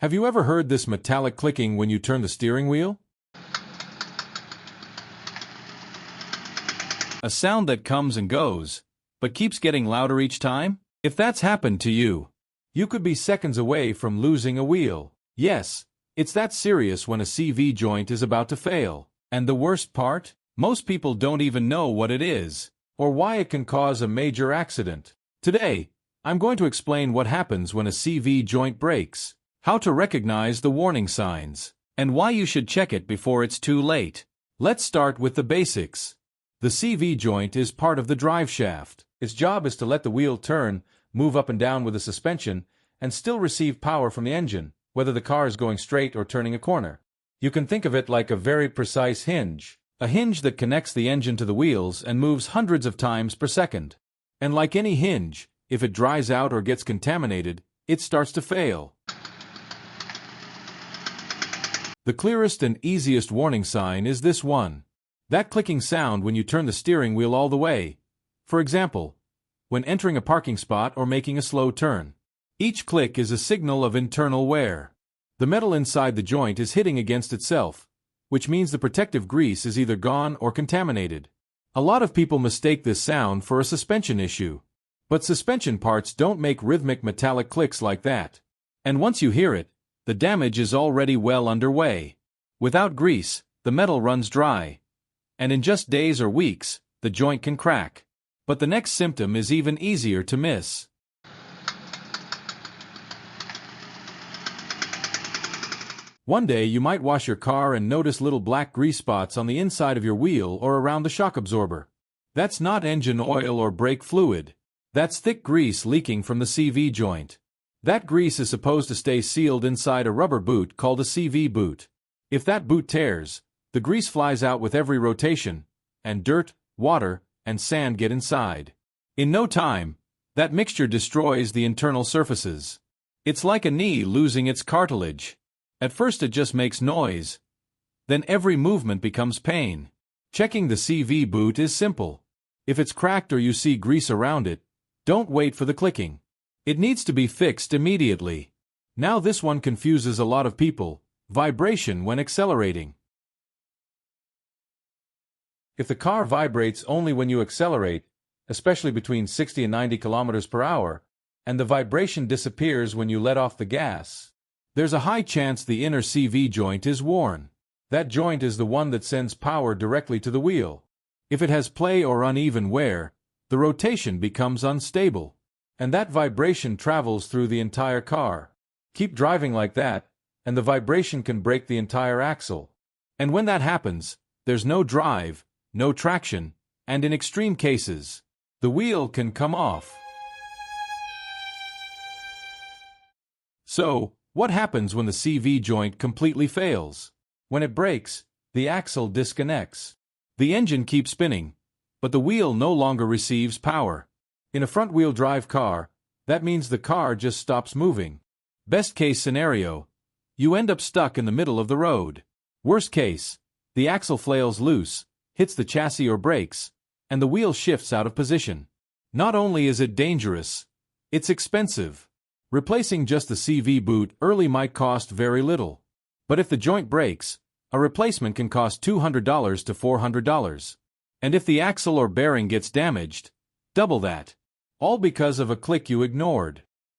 Have you ever heard this metallic clicking when you turn the steering wheel? A sound that comes and goes, but keeps getting louder each time? If that's happened to you, you could be seconds away from losing a wheel. Yes, it's that serious when a CV joint is about to fail. And the worst part? Most people don't even know what it is, or why it can cause a major accident. Today, I'm going to explain what happens when a CV joint breaks, how to recognize the warning signs, and why you should check it before it's too late. Let's start with the basics. The CV joint is part of the drive shaft. Its job is to let the wheel turn, move up and down with the suspension, and still receive power from the engine, whether the car is going straight or turning a corner. You can think of it like a very precise hinge, a hinge that connects the engine to the wheels and moves hundreds of times per second. And like any hinge, if it dries out or gets contaminated, it starts to fail. The clearest and easiest warning sign is this one. That clicking sound when you turn the steering wheel all the way. For example, when entering a parking spot or making a slow turn. Each click is a signal of internal wear. The metal inside the joint is hitting against itself, which means the protective grease is either gone or contaminated. A lot of people mistake this sound for a suspension issue. But suspension parts don't make rhythmic metallic clicks like that. And once you hear it, the damage is already well underway. Without grease, the metal runs dry. And in just days or weeks, the joint can crack. But the next symptom is even easier to miss. One day you might wash your car and notice little black grease spots on the inside of your wheel or around the shock absorber. That's not engine oil or brake fluid. That's thick grease leaking from the CV joint. That grease is supposed to stay sealed inside a rubber boot called a CV boot. If that boot tears, the grease flies out with every rotation, and dirt, water, and sand get inside. In no time, that mixture destroys the internal surfaces. It's like a knee losing its cartilage. At first it just makes noise. Then every movement becomes pain. Checking the CV boot is simple. If it's cracked or you see grease around it, don't wait for the clicking. It needs to be fixed immediately. Now this one confuses a lot of people. Vibration when accelerating. If the car vibrates only when you accelerate, especially between 60 and 90 kilometers per hour, and the vibration disappears when you let off the gas, there's a high chance the inner CV joint is worn. That joint is the one that sends power directly to the wheel. If it has play or uneven wear, the rotation becomes unstable, and that vibration travels through the entire car. Keep driving like that, and the vibration can break the entire axle. And when that happens, there's no drive, no traction, and in extreme cases, the wheel can come off. So, what happens when the CV joint completely fails? When it breaks, the axle disconnects. The engine keeps spinning, but the wheel no longer receives power. In a front-wheel drive car, that means the car just stops moving. Best case scenario, you end up stuck in the middle of the road. Worst case, the axle flails loose, hits the chassis or brakes, and the wheel shifts out of position. Not only is it dangerous, it's expensive. Replacing just the CV boot early might cost very little. But if the joint breaks, a replacement can cost $200 to $400. And if the axle or bearing gets damaged, double that. All because of a click you ignored.